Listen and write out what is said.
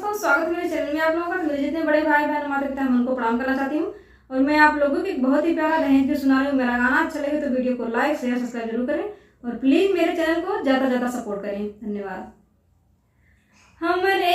दोस्तों, स्वागत है मेरे चैनल में आप लोगों का। मेरे जितने बड़े भाई बहन माता पिता हैं उनको प्रणाम करना चाहती हूँ और मैं आप लोगों को एक बहुत ही प्यारा दहेज गीत सुना रही हूँ। मेरा गाना अच्छा लगे तो वीडियो को लाइक शेयर सब्सक्राइब जरूर करें और प्लीज मेरे चैनल को ज्यादा सपोर्ट करें। धन्यवाद। हमरे